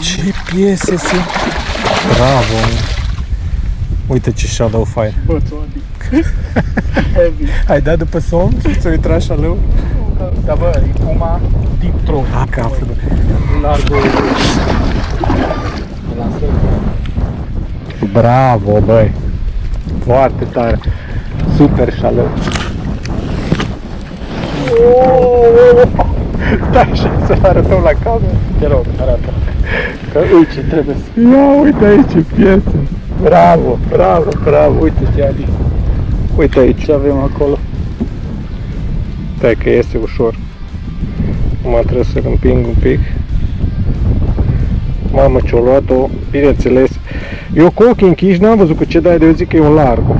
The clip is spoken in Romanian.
Ce piese sunt! Bravo! Uite ce shadow fain! Bă, heavy. Ai dat după somn și ți-ai intrat șalău? Da, bă, e cuma deep throat. Capul! Largo. Bravo, băi! Foarte tare! Super șalău! Stai așa să-l arătăm la cameră. Te rog, arată. Că uite ce trebuie să... Ia uite aici ce piesă! Bravo, bravo, bravo! Uite ce adică! Uite aici! Ce avem acolo? Stai că iese ușor. Acum trebuie să-l împing un pic. Mamă, ce-o luat-o, bineînțeles. Eu cu ochii închiși n-am văzut cu ce dai de eu zic că e un largo.